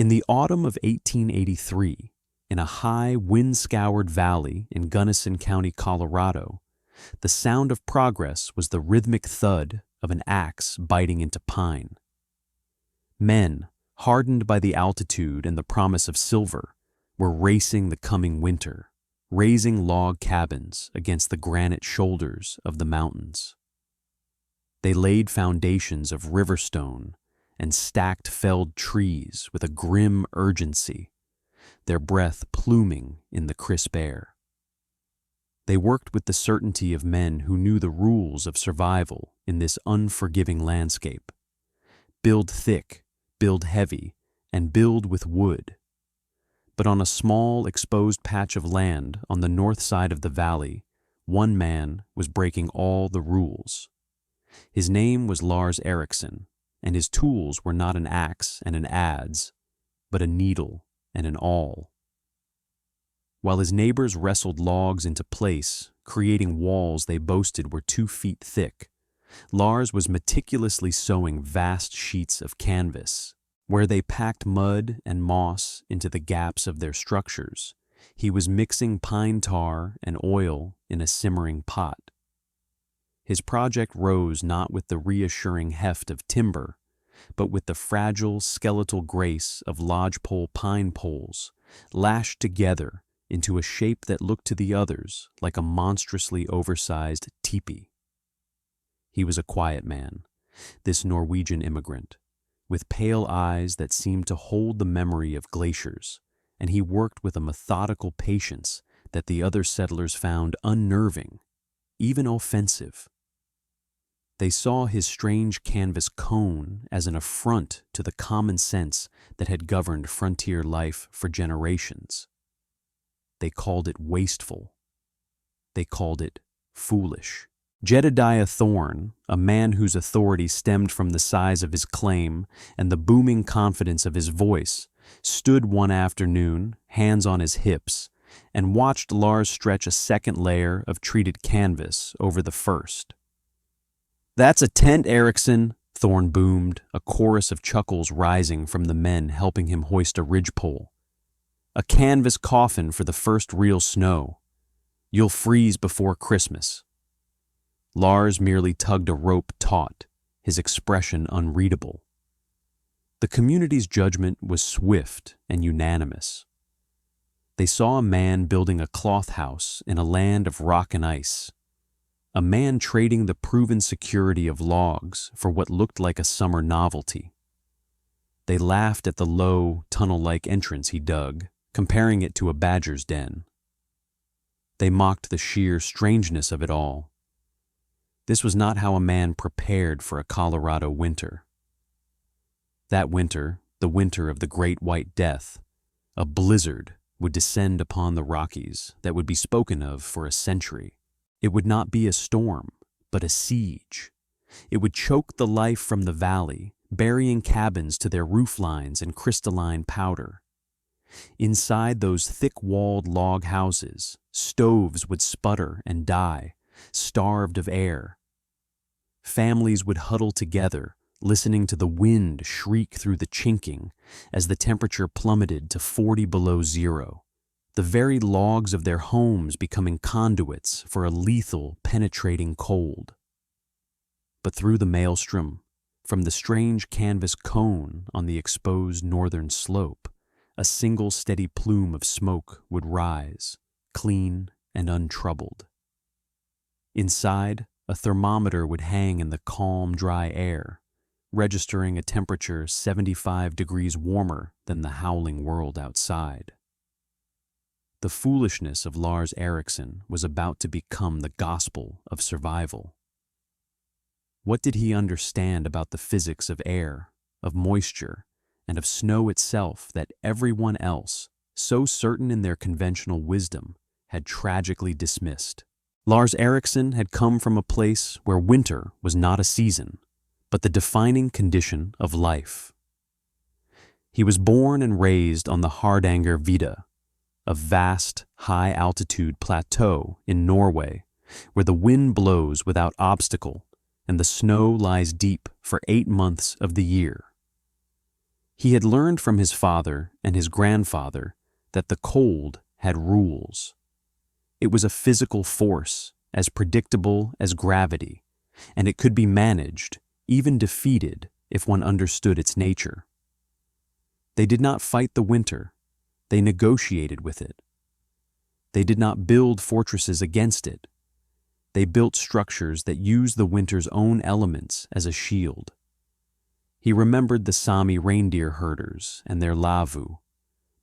In the autumn of 1883, in a high, wind-scoured valley in Gunnison County, Colorado, the sound of progress was the rhythmic thud of an axe biting into pine. Men, hardened by the altitude and the promise of silver, were racing the coming winter, raising log cabins against the granite shoulders of the mountains. They laid foundations of river stone and stacked felled trees with a grim urgency, their breath pluming in the crisp air. They worked with the certainty of men who knew the rules of survival in this unforgiving landscape. Build thick, build heavy, and build with wood. But on a small, exposed patch of land on the north side of the valley, one man was breaking all the rules. His name was Lars Eriksson, and his tools were not an axe and an adze, but a needle and an awl. While his neighbors wrestled logs into place, creating walls they boasted were 2 feet thick, Lars was meticulously sewing vast sheets of canvas. Where they packed mud and moss into the gaps of their structures, he was mixing pine tar and oil in a simmering pot. His project rose not with the reassuring heft of timber, but with the fragile, skeletal grace of lodgepole pine poles, lashed together into a shape that looked to the others like a monstrously oversized teepee. He was a quiet man, this Norwegian immigrant, with pale eyes that seemed to hold the memory of glaciers, and he worked with a methodical patience that the other settlers found unnerving, even offensive. They saw his strange canvas cone as an affront to the common sense that had governed frontier life for generations. They called it wasteful. They called it foolish. Jedediah Thorne, a man whose authority stemmed from the size of his claim and the booming confidence of his voice, stood one afternoon, hands on his hips, and watched Lars stretch a second layer of treated canvas over the first. "That's a tent, Eriksson," Thorne boomed, a chorus of chuckles rising from the men helping him hoist a ridgepole. "A canvas coffin for the first real snow. You'll freeze before Christmas." Lars merely tugged a rope taut, his expression unreadable. The community's judgment was swift and unanimous. They saw a man building a cloth house in a land of rock and ice, a man trading the proven security of logs for what looked like a summer novelty. They laughed at the low, tunnel-like entrance he dug, comparing it to a badger's den. They mocked the sheer strangeness of it all. This was not how a man prepared for a Colorado winter. That winter, the winter of the Great White Death, a blizzard would descend upon the Rockies that would be spoken of for a century. It would not be a storm, but a siege. It would choke the life from the valley, burying cabins to their rooflines in crystalline powder. Inside those thick-walled log houses, stoves would sputter and die, starved of air. Families would huddle together, listening to the wind shriek through the chinking as the temperature plummeted to 40 below zero, the very logs of their homes becoming conduits for a lethal, penetrating cold. But through the maelstrom, from the strange canvas cone on the exposed northern slope, a single steady plume of smoke would rise, clean and untroubled. Inside, a thermometer would hang in the calm, dry air, registering a temperature 75 degrees warmer than the howling world outside. The foolishness of Lars Eriksson was about to become the gospel of survival. What did he understand about the physics of air, of moisture, and of snow itself that everyone else, so certain in their conventional wisdom, had tragically dismissed? Lars Eriksson had come from a place where winter was not a season, but the defining condition of life. He was born and raised on the Hardanger Vidda, a vast, high-altitude plateau in Norway where the wind blows without obstacle and the snow lies deep for 8 months of the year. He had learned from his father and his grandfather that the cold had rules. It was a physical force, as predictable as gravity, and it could be managed, even defeated, if one understood its nature. They did not fight the winter, they negotiated with it. They did not build fortresses against it. They built structures that used the winter's own elements as a shield. He remembered the Sami reindeer herders and their lavu,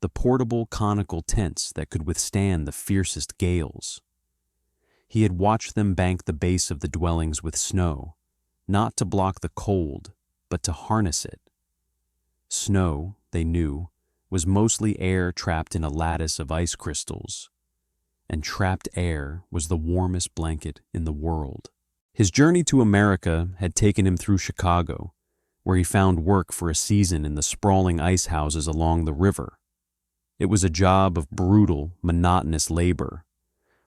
the portable conical tents that could withstand the fiercest gales. He had watched them bank the base of the dwellings with snow, not to block the cold, but to harness it. Snow, they knew, was mostly air trapped in a lattice of ice crystals, and trapped air was the warmest blanket in the world. His journey to America had taken him through Chicago, where he found work for a season in the sprawling ice houses along the river. It was a job of brutal, monotonous labor,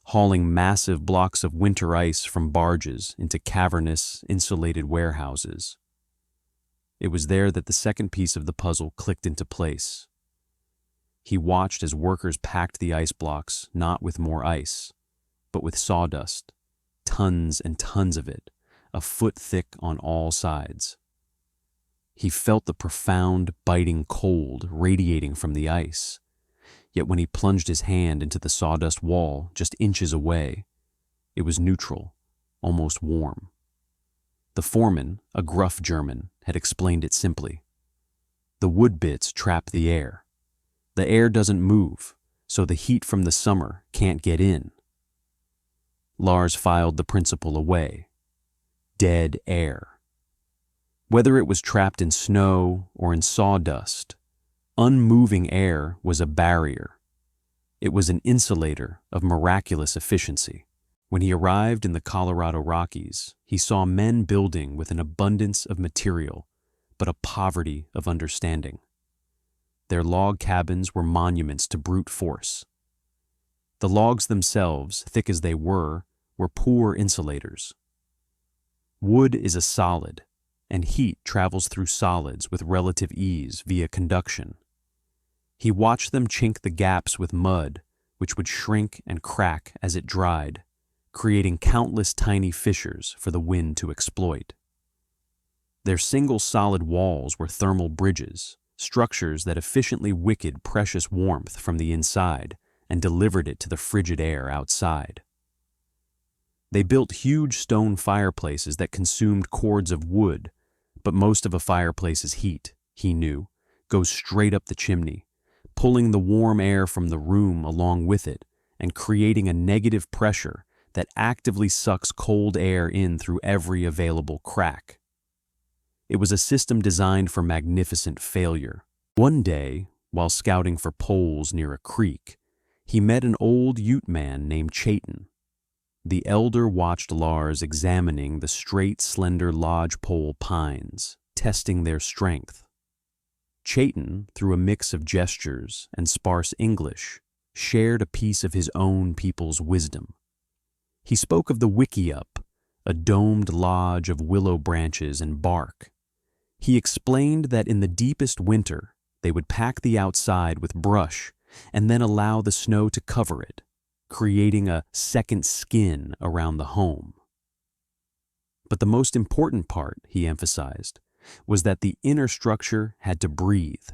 hauling massive blocks of winter ice from barges into cavernous, insulated warehouses. It was there that the second piece of the puzzle clicked into place. He watched as workers packed the ice blocks not with more ice, but with sawdust, tons and tons of it, a foot thick on all sides. He felt the profound, biting cold radiating from the ice, yet when he plunged his hand into the sawdust wall just inches away, it was neutral, almost warm. The foreman, a gruff German, had explained it simply. The wood bits trap the air. The air doesn't move, so the heat from the summer can't get in. Lars filed the principle away. Dead air. Whether it was trapped in snow or in sawdust, unmoving air was a barrier. It was an insulator of miraculous efficiency. When he arrived in the Colorado Rockies, he saw men building with an abundance of material, but a poverty of understanding. Their log cabins were monuments to brute force. The logs themselves, thick as they were poor insulators. Wood is a solid, and heat travels through solids with relative ease via conduction. He watched them chink the gaps with mud, which would shrink and crack as it dried, creating countless tiny fissures for the wind to exploit. Their single solid walls were thermal bridges, structures that efficiently wicked precious warmth from the inside and delivered it to the frigid air outside. They built huge stone fireplaces that consumed cords of wood, but most of a fireplace's heat, he knew, goes straight up the chimney, pulling the warm air from the room along with it and creating a negative pressure that actively sucks cold air in through every available crack. It was a system designed for magnificent failure. One day, while scouting for poles near a creek, he met an old Ute man named Chayton. The elder watched Lars examining the straight, slender lodgepole pines, testing their strength. Chayton, through a mix of gestures and sparse English, shared a piece of his own people's wisdom. He spoke of the wickiup, a domed lodge of willow branches and bark. He explained that in the deepest winter, they would pack the outside with brush and then allow the snow to cover it, creating a second skin around the home. But the most important part, he emphasized, was that the inner structure had to breathe.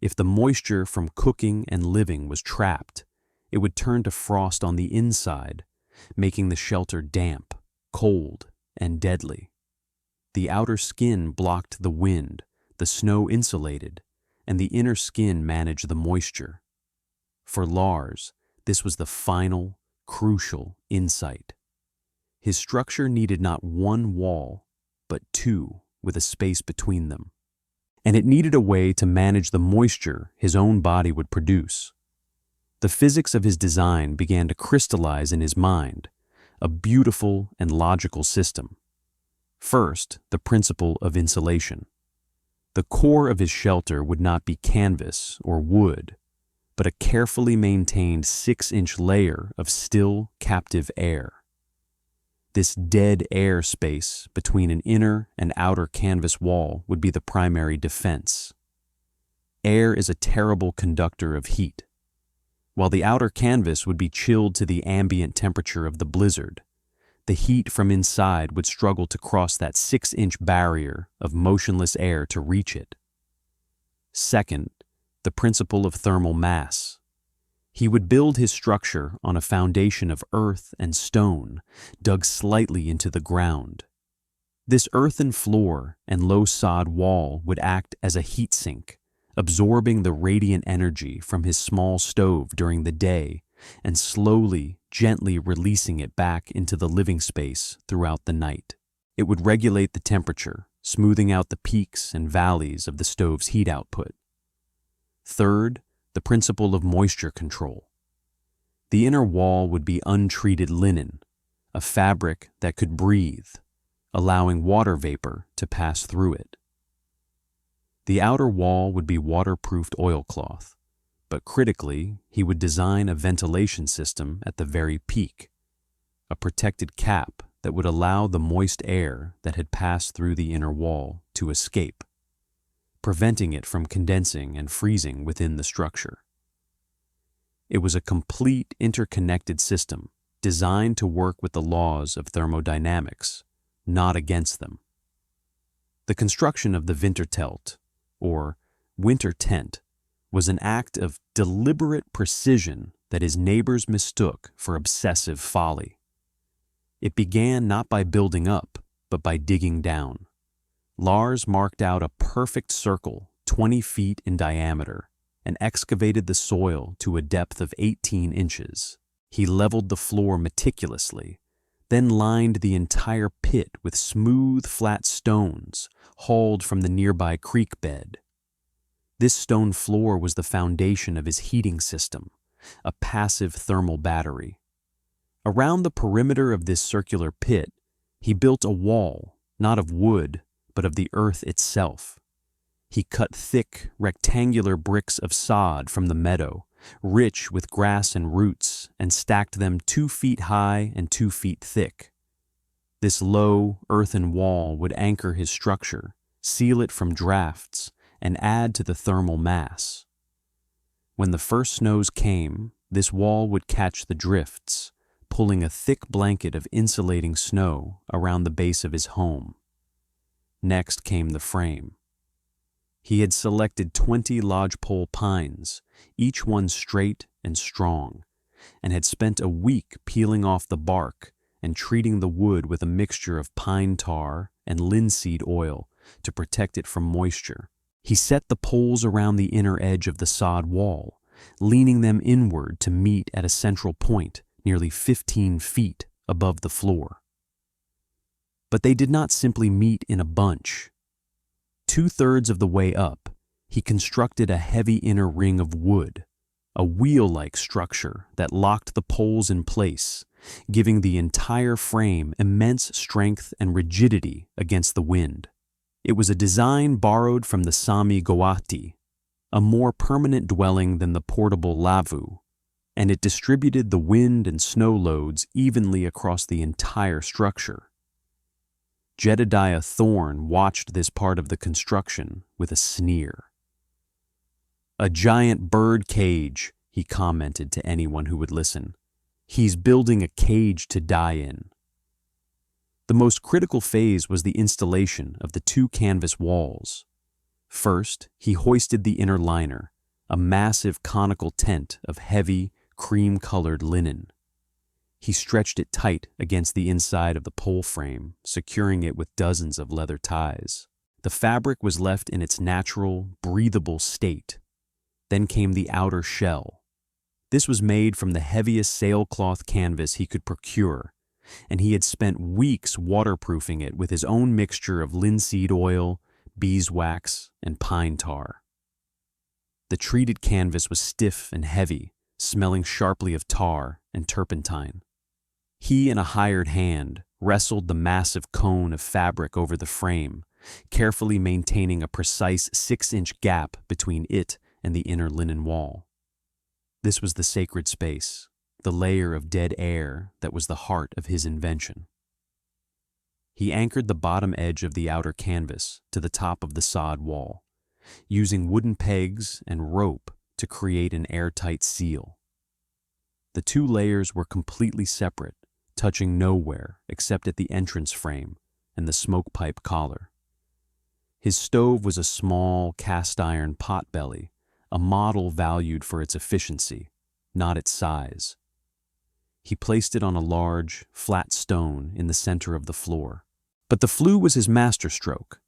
If the moisture from cooking and living was trapped, it would turn to frost on the inside, making the shelter damp, cold, and deadly. The outer skin blocked the wind, the snow insulated, and the inner skin managed the moisture. For Lars, this was the final, crucial insight. His structure needed not one wall, but two with a space between them. And it needed a way to manage the moisture his own body would produce. The physics of his design began to crystallize in his mind, a beautiful and logical system. First, the principle of insulation. The core of his shelter would not be canvas or wood, but a carefully maintained 6-inch layer of still, captive air. This dead air space between an inner and outer canvas wall would be the primary defense. Air is a terrible conductor of heat. While the outer canvas would be chilled to the ambient temperature of the blizzard, the heat from inside would struggle to cross that 6-inch barrier of motionless air to reach it. Second, the principle of thermal mass. He would build his structure on a foundation of earth and stone dug slightly into the ground. This earthen floor and low sod wall would act as a heat sink, absorbing the radiant energy from his small stove during the day and slowly, gently releasing it back into the living space throughout the night. It would regulate the temperature, smoothing out the peaks and valleys of the stove's heat output. Third, the principle of moisture control. The inner wall would be untreated linen, a fabric that could breathe, allowing water vapor to pass through it. The outer wall would be waterproofed oilcloth, but critically, he would design a ventilation system at the very peak, a protected cap that would allow the moist air that had passed through the inner wall to escape, preventing it from condensing and freezing within the structure. It was a complete interconnected system designed to work with the laws of thermodynamics, not against them. The construction of the Wintertelt, or winter tent, was an act of deliberate precision that his neighbors mistook for obsessive folly. It began not by building up, but by digging down. Lars marked out a perfect circle 20 feet in diameter and excavated the soil to a depth of 18 inches. He leveled the floor meticulously, then lined the entire pit with smooth, flat stones hauled from the nearby creek bed. This stone floor was the foundation of his heating system, a passive thermal battery. Around the perimeter of this circular pit, he built a wall, not of wood, but of the earth itself. He cut thick, rectangular bricks of sod from the meadow, rich with grass and roots, and stacked them 2 feet high and 2 feet thick. This low, earthen wall would anchor his structure, seal it from drafts, and add to the thermal mass. When the first snows came, this wall would catch the drifts, pulling a thick blanket of insulating snow around the base of his home. Next came the frame. He had selected 20 lodgepole pines, each one straight and strong, and had spent a week peeling off the bark and treating the wood with a mixture of pine tar and linseed oil to protect it from moisture. He set the poles around the inner edge of the sod wall, leaning them inward to meet at a central point nearly 15 feet above the floor. But they did not simply meet in a bunch. 2/3 of the way up, he constructed a heavy inner ring of wood, a wheel-like structure that locked the poles in place, giving the entire frame immense strength and rigidity against the wind. It was a design borrowed from the Sami Goati, a more permanent dwelling than the portable lavu, and it distributed the wind and snow loads evenly across the entire structure. Jedediah Thorne watched this part of the construction with a sneer. "A giant bird cage," he commented to anyone who would listen. "He's building a cage to die in." The most critical phase was the installation of the 2 canvas walls. First, he hoisted the inner liner, a massive conical tent of heavy, cream-colored linen. He stretched it tight against the inside of the pole frame, securing it with dozens of leather ties. The fabric was left in its natural, breathable state. Then came the outer shell. This was made from the heaviest sailcloth canvas he could procure, and he had spent weeks waterproofing it with his own mixture of linseed oil, beeswax, and pine tar. The treated canvas was stiff and heavy, smelling sharply of tar and turpentine. He and a hired hand wrestled the massive cone of fabric over the frame, carefully maintaining a precise 6-inch gap between it and the inner linen wall. This was the sacred space, the layer of dead air that was the heart of his invention. He anchored the bottom edge of the outer canvas to the top of the sod wall, using wooden pegs and rope to create an airtight seal. The two layers were completely separate, touching nowhere except at the entrance frame and the smoke pipe collar. His stove was a small cast-iron potbelly, a model valued for its efficiency, not its size. He placed it on a large, flat stone in the center of the floor. But the flue was his masterstroke.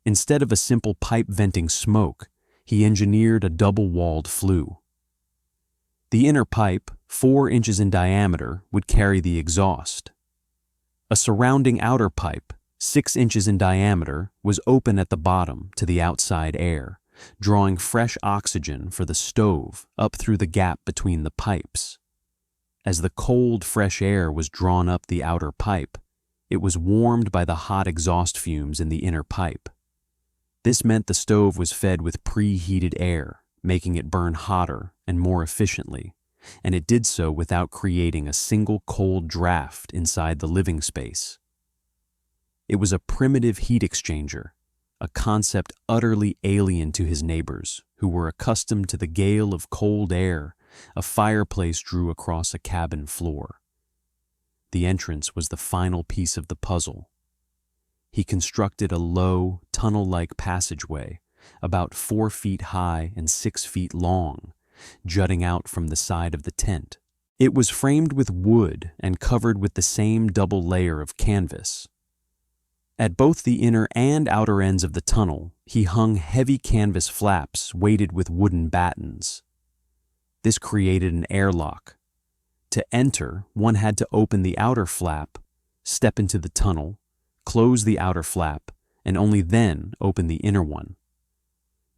Instead of a simple pipe venting smoke, he engineered a double-walled flue. The inner pipe, 4 inches in diameter, would carry the exhaust. A surrounding outer pipe, 6 inches in diameter, was open at the bottom to the outside air, drawing fresh oxygen for the stove up through the gap between the pipes. As the cold, fresh air was drawn up the outer pipe, it was warmed by the hot exhaust fumes in the inner pipe. This meant the stove was fed with preheated air, making it burn hotter and more efficiently, and it did so without creating a single cold draft inside the living space. It was a primitive heat exchanger, a concept utterly alien to his neighbors, who were accustomed to the gale of cold air a fireplace drew across a cabin floor. The entrance was the final piece of the puzzle. He constructed a low, tunnel-like passageway, about 4 feet high and 6 feet long, jutting out from the side of the tent. It was framed with wood and covered with the same double layer of canvas. At both the inner and outer ends of the tunnel, he hung heavy canvas flaps weighted with wooden battens. This created an airlock. To enter, one had to open the outer flap, step into the tunnel, close the outer flap, and only then open the inner one.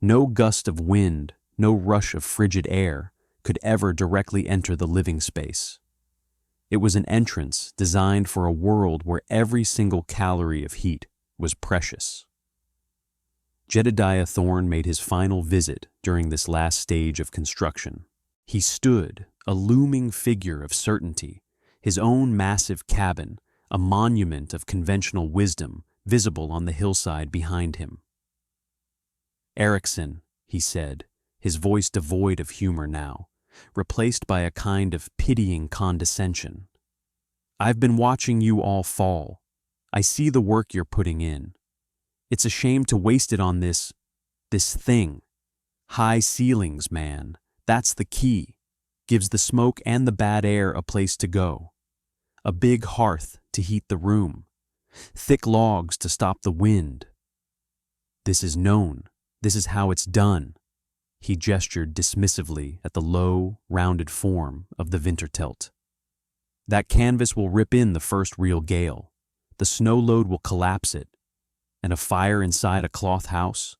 No gust of wind, no rush of frigid air could ever directly enter the living space. It was an entrance designed for a world where every single calorie of heat was precious. Jedediah Thorne made his final visit during this last stage of construction. He stood, a looming figure of certainty, his own massive cabin, a monument of conventional wisdom, visible on the hillside behind him. "Erickson," he said, his voice devoid of humor now, replaced by a kind of pitying condescension. "I've been watching you all fall. I see the work you're putting in. It's a shame to waste it on this thing. High ceilings, man. That's the key. Gives the smoke and the bad air a place to go. A big hearth to heat the room. Thick logs to stop the wind. This is known. This is how it's done." He gestured dismissively at the low, rounded form of the Wintertelt. "That canvas will rip in the first real gale. The snow load will collapse it. And a fire inside a cloth house?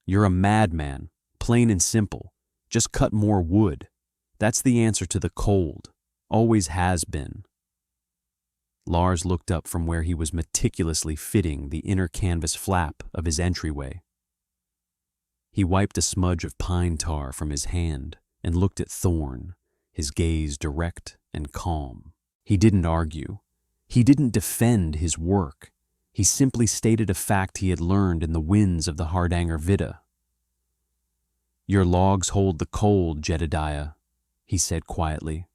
You're a madman, plain and simple. Just cut more wood. That's the answer to the cold. Always has been." Lars looked up from where he was meticulously fitting the inner canvas flap of his entryway. He wiped a smudge of pine tar from his hand and looked at Thorne, his gaze direct and calm. He didn't argue. He didn't defend his work. He simply stated a fact he had learned in the winds of the Hardanger Vidda. "Your logs hold the cold, Jedediah," he said quietly.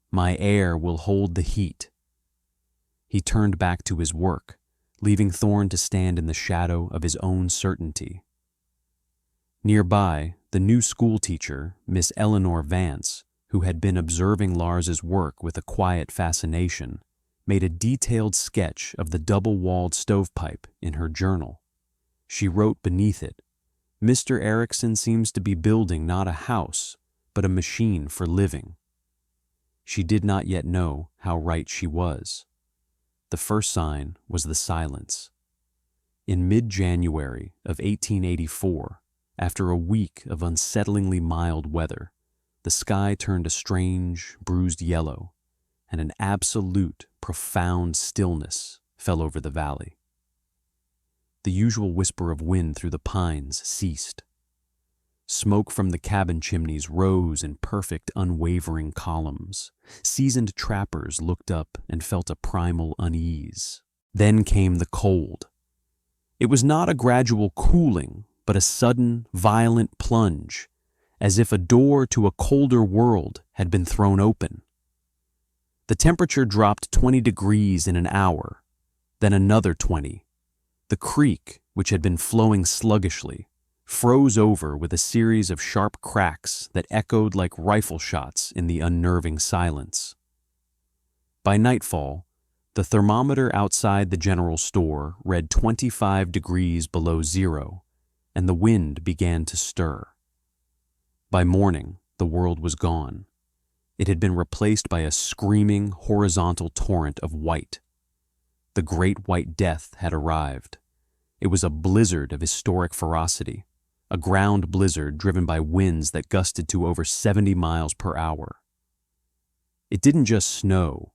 "My air will hold the heat." He turned back to his work, leaving Thorne to stand in the shadow of his own certainty. Nearby, the new schoolteacher, Miss Eleanor Vance, who had been observing Lars's work with a quiet fascination, made a detailed sketch of the double-walled stovepipe in her journal. She wrote beneath it, "Mr. Erickson seems to be building not a house, but a machine for living." She did not yet know how right she was. The first sign was the silence. In mid-January of 1884, after a week of unsettlingly mild weather, the sky turned a strange, bruised yellow, and an absolute, profound stillness fell over the valley. The usual whisper of wind through the pines ceased. Smoke from the cabin chimneys rose in perfect, unwavering columns. Seasoned trappers looked up and felt a primal unease. Then came the cold. It was not a gradual cooling, but but a sudden, violent plunge, as if a door to a colder world had been thrown open. The temperature dropped 20 degrees in an hour, then another 20. The creek, which had been flowing sluggishly, froze over with a series of sharp cracks that echoed like rifle shots in the unnerving silence. By nightfall, the thermometer outside the general store read 25 degrees below zero, and the wind began to stir. By morning, the world was gone. It had been replaced by a screaming, horizontal torrent of white. The great white death had arrived. It was a blizzard of historic ferocity, a ground blizzard driven by winds that gusted to over 70 miles per hour. It didn't just snow.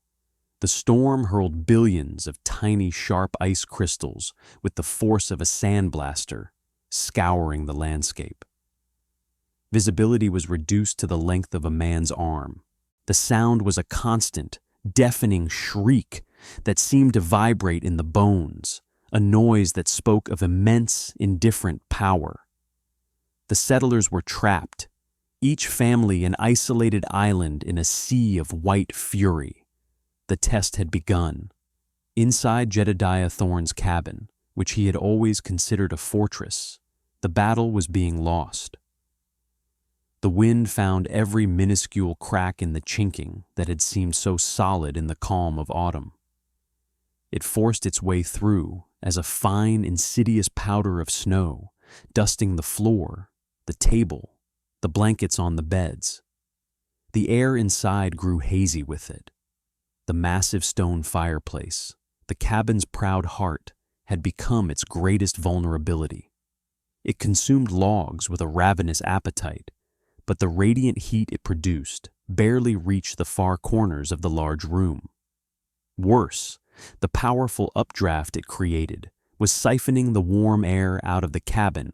The storm hurled billions of tiny, sharp ice crystals with the force of a sandblaster, scouring the landscape. Visibility was reduced to the length of a man's arm. The sound was a constant, deafening shriek that seemed to vibrate in the bones, a noise that spoke of immense, indifferent power. The settlers were trapped, each family an isolated island in a sea of white fury. The test had begun. Inside Jedediah Thorne's cabin, which he had always considered a fortress, the battle was being lost. The wind found every minuscule crack in the chinking that had seemed so solid in the calm of autumn. It forced its way through as a fine, insidious powder of snow, dusting the floor, the table, the blankets on the beds. The air inside grew hazy with it. The massive stone fireplace, the cabin's proud heart, had become its greatest vulnerability. It consumed logs with a ravenous appetite, but the radiant heat it produced barely reached the far corners of the large room. Worse, the powerful updraft it created was siphoning the warm air out of the cabin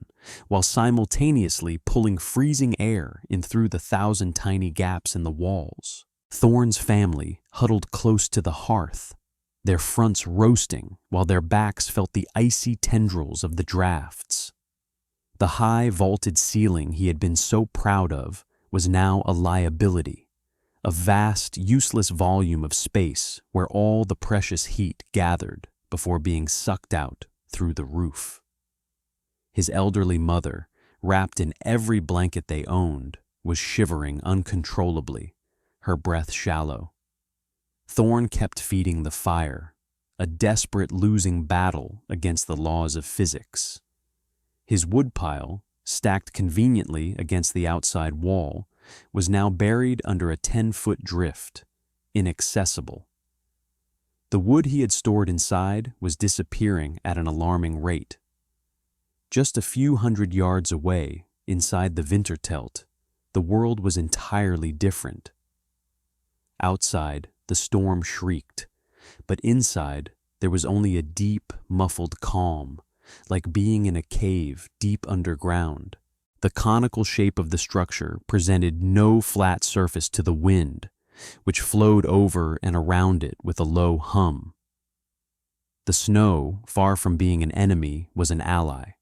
while simultaneously pulling freezing air in through the 1,000 tiny gaps in the walls. Thorne's family huddled close to the hearth, their fronts roasting while their backs felt the icy tendrils of the drafts. The high vaulted ceiling he had been so proud of was now a liability, a vast, useless volume of space where all the precious heat gathered before being sucked out through the roof. His elderly mother, wrapped in every blanket they owned, was shivering uncontrollably, her breath shallow. Thorne kept feeding the fire, a desperate losing battle against the laws of physics. His woodpile, stacked conveniently against the outside wall, was now buried under a 10-foot drift, inaccessible. The wood he had stored inside was disappearing at an alarming rate. Just a few hundred yards away, inside the Wintertelt, the world was entirely different. Outside, the storm shrieked, but inside there was only a deep, muffled calm, like being in a cave deep underground. The conical shape of the structure presented no flat surface to the wind, which flowed over and around it with a low hum. The snow, far from being an enemy, was an ally.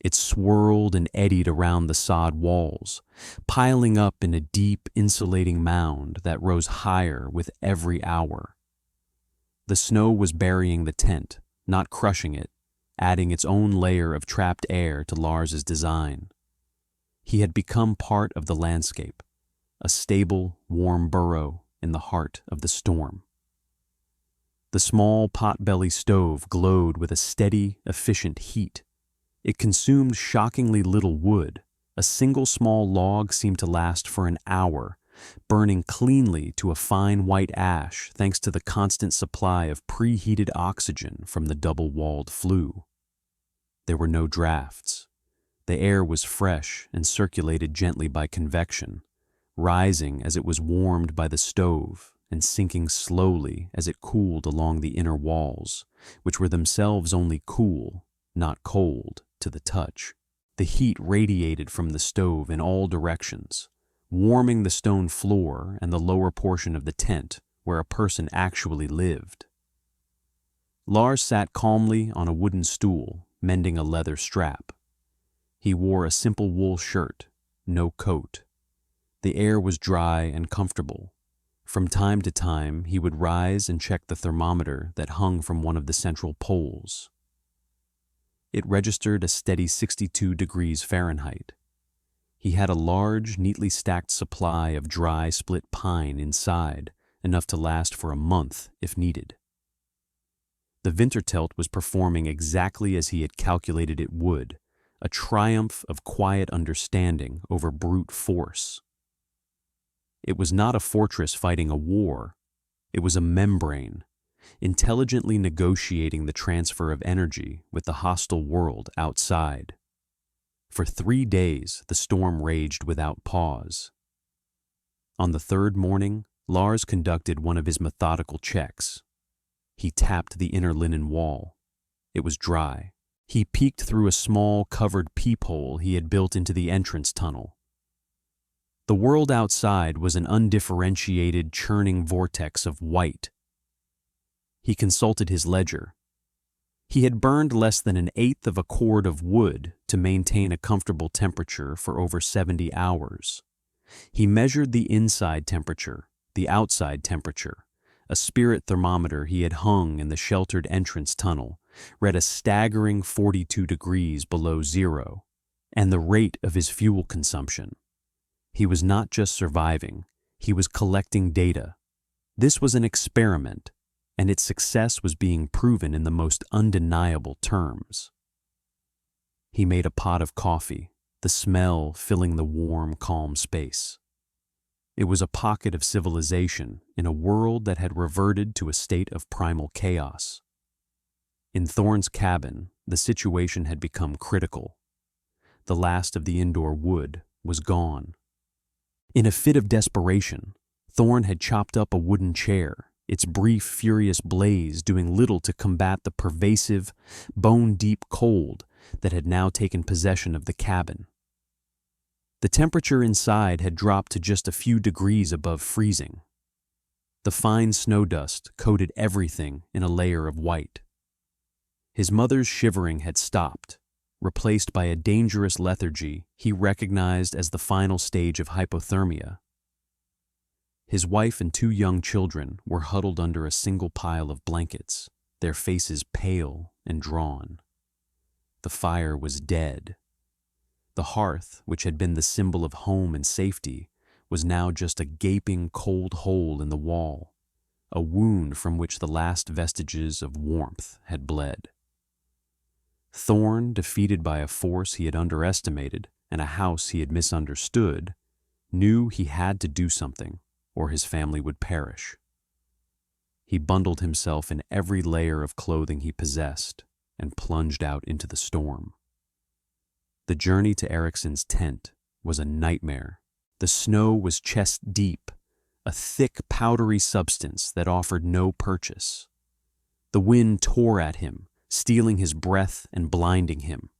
It swirled and eddied around the sod walls, piling up in a deep, insulating mound that rose higher with every hour. The snow was burying the tent, not crushing it, adding its own layer of trapped air to Lars's design. He had become part of the landscape, a stable, warm burrow in the heart of the storm. The small pot-belly stove glowed with a steady, efficient heat. It consumed shockingly little wood. A single small log seemed to last for an hour, burning cleanly to a fine white ash thanks to the constant supply of preheated oxygen from the double-walled flue. There were no drafts. The air was fresh and circulated gently by convection, rising as it was warmed by the stove and sinking slowly as it cooled along the inner walls, which were themselves only cool, not cold, to the touch. The heat radiated from the stove in all directions, warming the stone floor and the lower portion of the tent where a person actually lived. Lars sat calmly on a wooden stool, mending a leather strap. He wore a simple wool shirt, no coat. The air was dry and comfortable. From time to time, he would rise and check the thermometer that hung from one of the central poles. It registered a steady 62 degrees Fahrenheit. He had a large, neatly stacked supply of dry split pine inside, enough to last for a month if needed. The Wintertelt was performing exactly as he had calculated it would, a triumph of quiet understanding over brute force. It was not a fortress fighting a war. It was a membrane, intelligently negotiating the transfer of energy with the hostile world outside. For 3 days, the storm raged without pause. On the third morning, Lars conducted one of his methodical checks. He tapped the inner linen wall. It was dry. He peeked through a small, covered peephole he had built into the entrance tunnel. The world outside was an undifferentiated, churning vortex of white. He consulted his ledger. He had burned less than 1/8 of a cord of wood to maintain a comfortable temperature for over 70 hours. He measured the inside temperature, the outside temperature. A spirit thermometer he had hung in the sheltered entrance tunnel read a staggering 42 degrees below zero, and the rate of his fuel consumption. He was not just surviving, he was collecting data. This was an experiment, and its success was being proven in the most undeniable terms. He made a pot of coffee, the smell filling the warm, calm space. It was a pocket of civilization in a world that had reverted to a state of primal chaos. In Thorn's cabin, the situation had become critical. The last of the indoor wood was gone. In a fit of desperation, Thorn had chopped up a wooden chair, its brief, furious blaze doing little to combat the pervasive, bone-deep cold that had now taken possession of the cabin. The temperature inside had dropped to just a few degrees above freezing. The fine snow dust coated everything in a layer of white. His mother's shivering had stopped, replaced by a dangerous lethargy he recognized as the final stage of hypothermia. His wife and 2 young children were huddled under a single pile of blankets, their faces pale and drawn. The fire was dead. The hearth, which had been the symbol of home and safety, was now just a gaping cold hole in the wall, a wound from which the last vestiges of warmth had bled. Thorn, defeated by a force he had underestimated and a house he had misunderstood, knew he had to do something, or his family would perish. He bundled himself in every layer of clothing he possessed and plunged out into the storm. The journey to Ericsson's tent was a nightmare. The snow was chest deep, a thick, powdery substance that offered no purchase. The wind tore at him, stealing his breath and blinding him.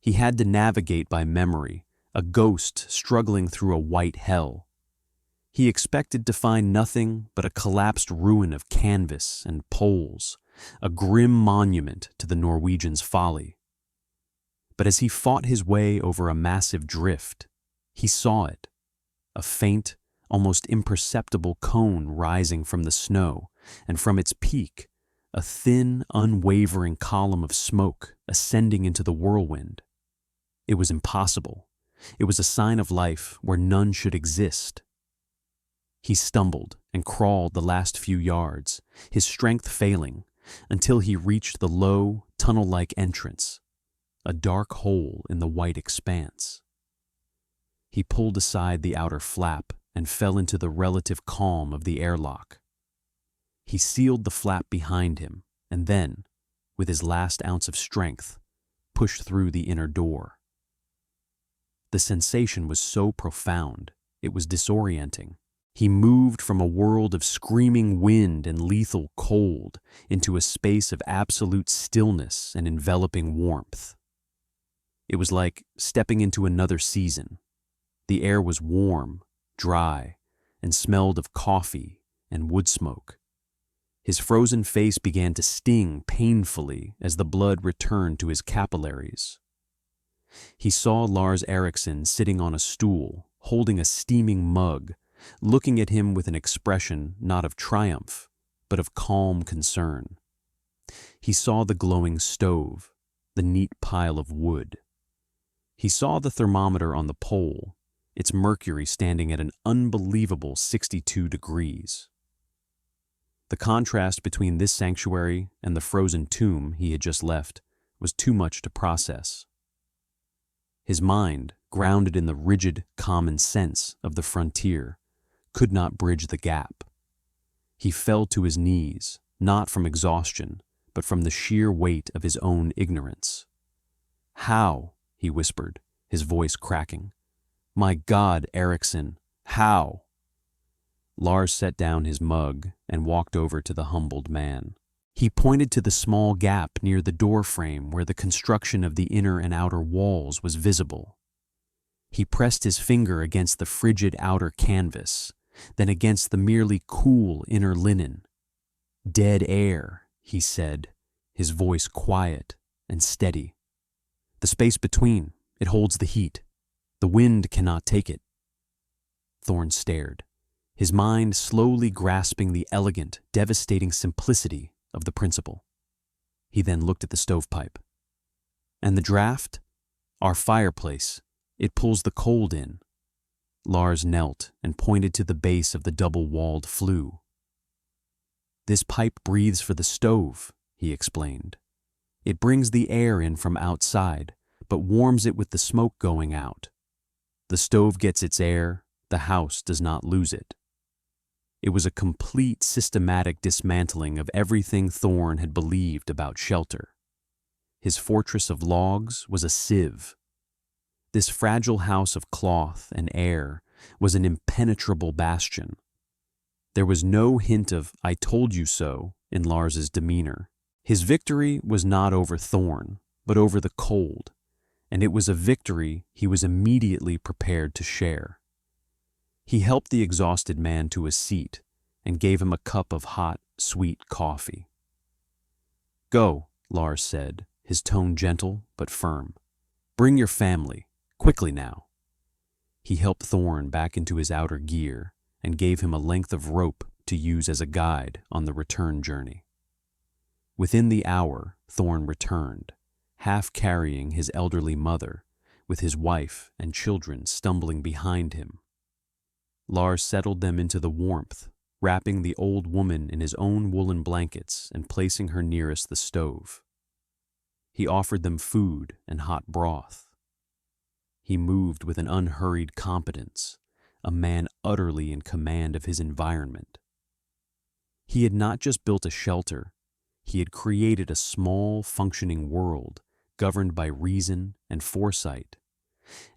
He had to navigate by memory, a ghost struggling through a white hell. He expected to find nothing but a collapsed ruin of canvas and poles, a grim monument to the Norwegian's folly. But as he fought his way over a massive drift, he saw it, a faint, almost imperceptible cone rising from the snow, and from its peak, a thin, unwavering column of smoke ascending into the whirlwind. It was impossible. It was a sign of life where none should exist. He stumbled and crawled the last few yards, his strength failing, until he reached the low, tunnel-like entrance, a dark hole in the white expanse. He pulled aside the outer flap and fell into the relative calm of the airlock. He sealed the flap behind him and then, with his last ounce of strength, pushed through the inner door. The sensation was so profound, it was disorienting. He moved from a world of screaming wind and lethal cold into a space of absolute stillness and enveloping warmth. It was like stepping into another season. The air was warm, dry, and smelled of coffee and wood smoke. His frozen face began to sting painfully as the blood returned to his capillaries. He saw Lars Eriksson sitting on a stool, holding a steaming mug, looking at him with an expression not of triumph, but of calm concern. He saw the glowing stove, the neat pile of wood. He saw the thermometer on the pole, its mercury standing at an unbelievable 62 degrees. The contrast between this sanctuary and the frozen tomb he had just left was too much to process. His mind, grounded in the rigid common sense of the frontier, could not bridge the gap. He fell to his knees, not from exhaustion, but from the sheer weight of his own ignorance. "How?" he whispered, his voice cracking. "My God, Eriksson, how?" Lars set down his mug and walked over to the humbled man. He pointed to the small gap near the door frame where the construction of the inner and outer walls was visible. He pressed his finger against the frigid outer canvas, then against the merely cool inner linen. "Dead air," he said, his voice quiet and steady. "The space between, it holds the heat. The wind cannot take it." Thorn stared, his mind slowly grasping the elegant, devastating simplicity of the principle. He then looked at the stovepipe. "And the draft? Our fireplace. It pulls the cold in." Lars knelt and pointed to the base of the double-walled flue. "This pipe breathes for the stove," he explained. "It brings the air in from outside, but warms it with the smoke going out. The stove gets its air, the house does not lose it." It was a complete systematic dismantling of everything Thorn had believed about shelter. His fortress of logs was a sieve. This fragile house of cloth and air was an impenetrable bastion. There was no hint of "I told you so" in Lars's demeanor. His victory was not over Thorn, but over the cold, and it was a victory he was immediately prepared to share. He helped the exhausted man to a seat and gave him a cup of hot, sweet coffee. "Go," Lars said, his tone gentle but firm. "Bring your family, quickly now." He helped Thorn back into his outer gear and gave him a length of rope to use as a guide on the return journey. Within the hour, Thorn returned, half carrying his elderly mother, with his wife and children stumbling behind him. Lars settled them into the warmth, wrapping the old woman in his own woolen blankets and placing her nearest the stove. He offered them food and hot broth. He moved with an unhurried competence, a man utterly in command of his environment. He had not just built a shelter, he had created a small, functioning world governed by reason and foresight,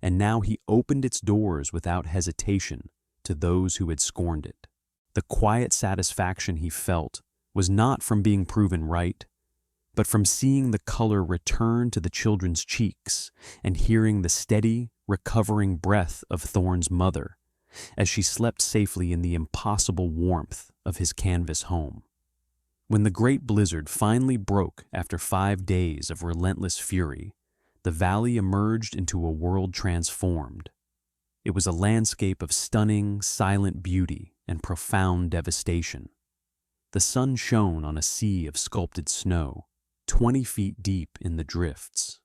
and now he opened its doors without hesitation to those who had scorned it. The quiet satisfaction he felt was not from being proven right, but from seeing the color return to the children's cheeks and hearing the steady, recovering breath of Thorn's mother as she slept safely in the impossible warmth of his canvas home. When the great blizzard finally broke after 5 days of relentless fury, the valley emerged into a world transformed. It was a landscape of stunning, silent beauty and profound devastation. The sun shone on a sea of sculpted snow, 20 feet deep in the drifts.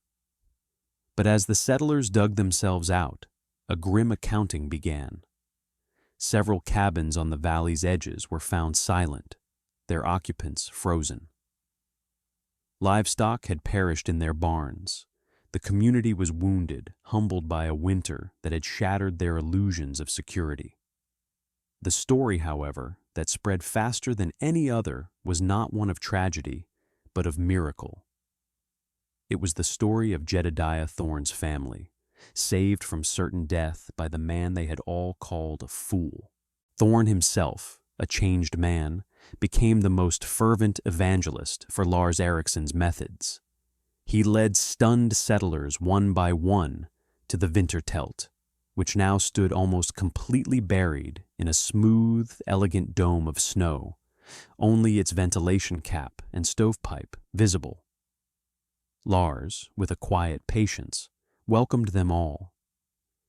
But as the settlers dug themselves out, a grim accounting began. Several cabins on the valley's edges were found silent, their occupants frozen. Livestock had perished in their barns. The community was wounded, humbled by a winter that had shattered their illusions of security. The story, however, that spread faster than any other was not one of tragedy, but of miracle. It was the story of Jedediah Thorn's family, saved from certain death by the man they had all called a fool. Thorn himself, a changed man, became the most fervent evangelist for Lars Eriksson's methods. He led stunned settlers one by one to the Vintertelt, which now stood almost completely buried in a smooth, elegant dome of snow, only its ventilation cap and stovepipe visible. Lars, with a quiet patience, welcomed them all.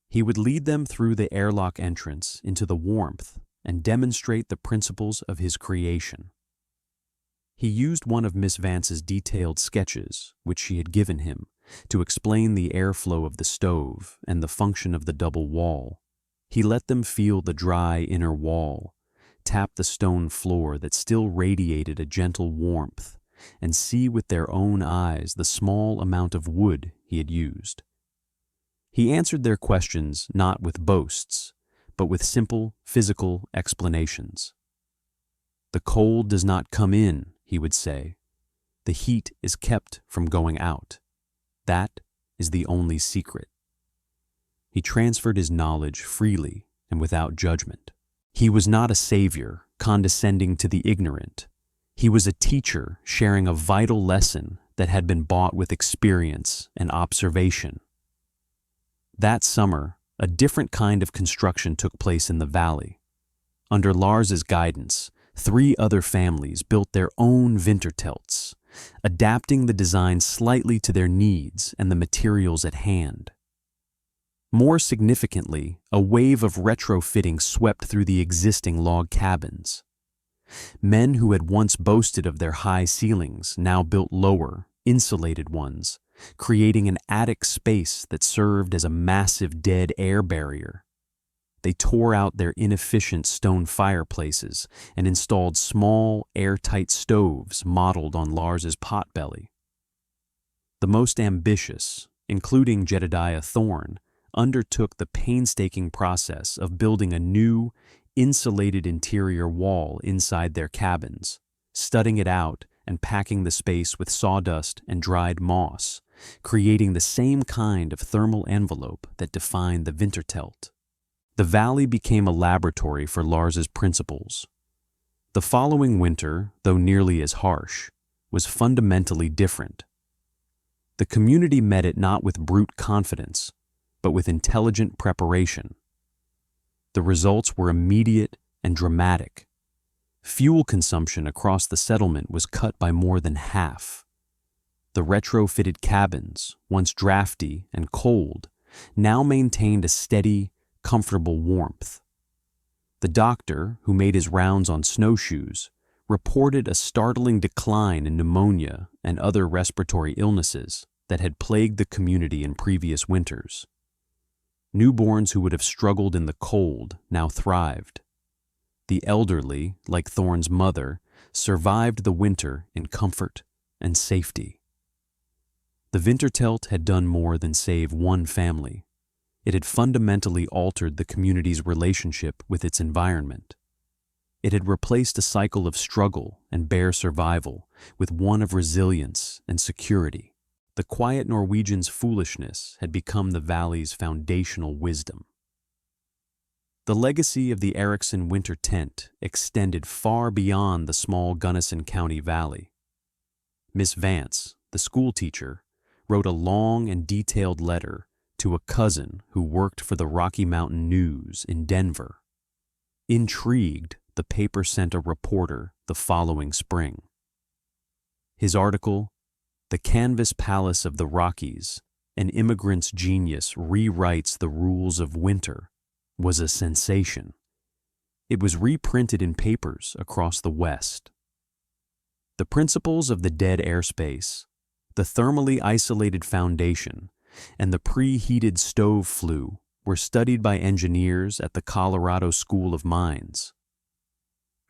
He would lead them through the airlock entrance into the warmth and demonstrate the principles of his creation. He used one of Miss Vance's detailed sketches, which she had given him, to explain the airflow of the stove and the function of the double wall. He let them feel the dry inner wall, tap the stone floor that still radiated a gentle warmth, and see with their own eyes the small amount of wood he had used. He answered their questions not with boasts, but with simple physical explanations. "The cold does not come in," he would say. "The heat is kept from going out. That is the only secret." He transferred his knowledge freely and without judgment. He was not a savior condescending to the ignorant. He was a teacher sharing a vital lesson that had been bought with experience and observation. That summer, a different kind of construction took place in the valley. Under Lars's guidance, 3 other families built their own Wintertelts, adapting the design slightly to their needs and the materials at hand. More significantly, a wave of retrofitting swept through the existing log cabins. Men who had once boasted of their high ceilings now built lower, insulated ones, creating an attic space that served as a massive dead air barrier. They tore out their inefficient stone fireplaces and installed small, airtight stoves modeled on Lars's potbelly. The most ambitious, including Jedediah Thorne, undertook the painstaking process of building a new, insulated interior wall inside their cabins, studding it out and packing the space with sawdust and dried moss, creating the same kind of thermal envelope that defined the Wintertelt. The valley became a laboratory for Lars's principles. The following winter, though nearly as harsh, was fundamentally different. The community met it not with brute confidence, but with intelligent preparation. The results were immediate and dramatic. Fuel consumption across the settlement was cut by more than half. The retrofitted cabins, once drafty and cold, now maintained a steady, comfortable warmth. The doctor, who made his rounds on snowshoes, reported a startling decline in pneumonia and other respiratory illnesses that had plagued the community in previous winters. Newborns who would have struggled in the cold now thrived. The elderly, like Thorne's mother, survived the winter in comfort and safety. The Wintertelt had done more than save one family. It had fundamentally altered the community's relationship with its environment. It had replaced a cycle of struggle and bare survival with one of resilience and security. The quiet Norwegian's foolishness had become the valley's foundational wisdom. The legacy of the Erickson winter tent extended far beyond the small Gunnison County valley. Miss Vance, the schoolteacher, wrote a long and detailed letter to a cousin who worked for the Rocky Mountain News in Denver. Intrigued, the paper sent a reporter the following spring. His article, "The Canvas Palace of the Rockies, An Immigrant's Genius Rewrites the Rules of Winter," was a sensation. It was reprinted in papers across the West. The principles of the dead airspace, the thermally isolated foundation, and the preheated stove flue were studied by engineers at the Colorado School of Mines.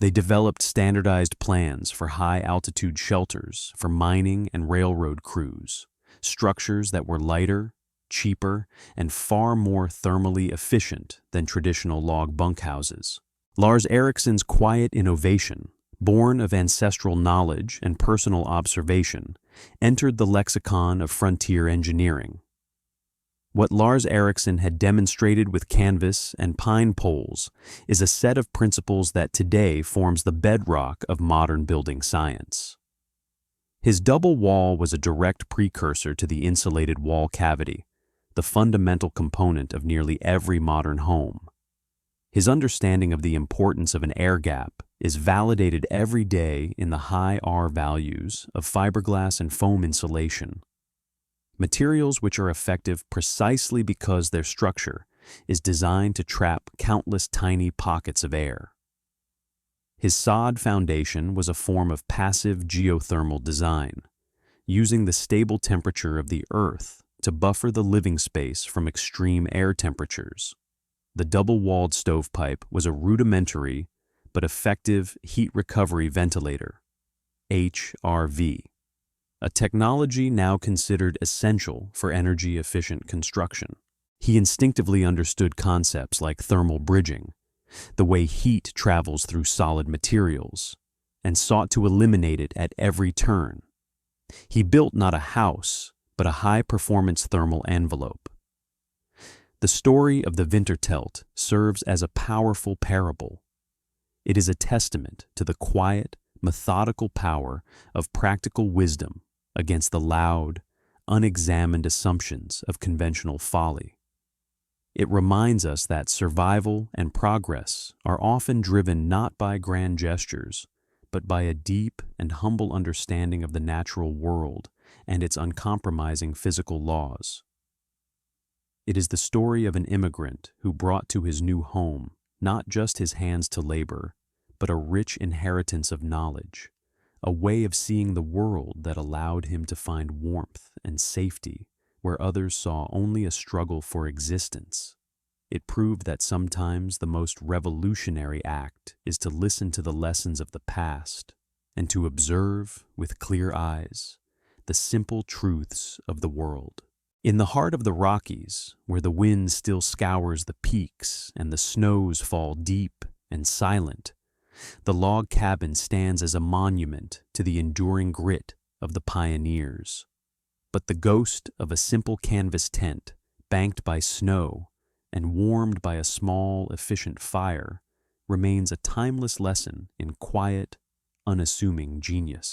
They developed standardized plans for high-altitude shelters for mining and railroad crews, structures that were lighter, cheaper, and far more thermally efficient than traditional log bunkhouses. Lars Ericsson's quiet innovation, born of ancestral knowledge and personal observation, entered the lexicon of frontier engineering. What Lars Ericsson had demonstrated with canvas and pine poles is a set of principles that today forms the bedrock of modern building science. His double wall was a direct precursor to the insulated wall cavity, the fundamental component of nearly every modern home. His understanding of the importance of an air gap is validated every day in the high R values of fiberglass and foam insulation. materials which are effective precisely because their structure is designed to trap countless tiny pockets of air. His sod foundation was a form of passive geothermal design, using the stable temperature of the Earth to buffer the living space from extreme air temperatures. The double-walled stovepipe was a rudimentary but effective heat recovery ventilator, HRV, a technology now considered essential for energy-efficient construction. He instinctively understood concepts like thermal bridging, the way heat travels through solid materials, and sought to eliminate it at every turn. He built not a house, but a high-performance thermal envelope. The story of the Wintertelt serves as a powerful parable. It is a testament to the quiet, methodical power of practical wisdom against the loud, unexamined assumptions of conventional folly. It reminds us that survival and progress are often driven not by grand gestures, but by a deep and humble understanding of the natural world and its uncompromising physical laws. It is the story of an immigrant who brought to his new home not just his hands to labor, but a rich inheritance of knowledge, a way of seeing the world that allowed him to find warmth and safety where others saw only a struggle for existence. It proved that sometimes the most revolutionary act is to listen to the lessons of the past and to observe with clear eyes the simple truths of the world. In the heart of the Rockies, where the wind still scours the peaks and the snows fall deep and silent, the log cabin stands as a monument to the enduring grit of the pioneers. But the ghost of a simple canvas tent, banked by snow and warmed by a small, efficient fire, remains a timeless lesson in quiet, unassuming genius.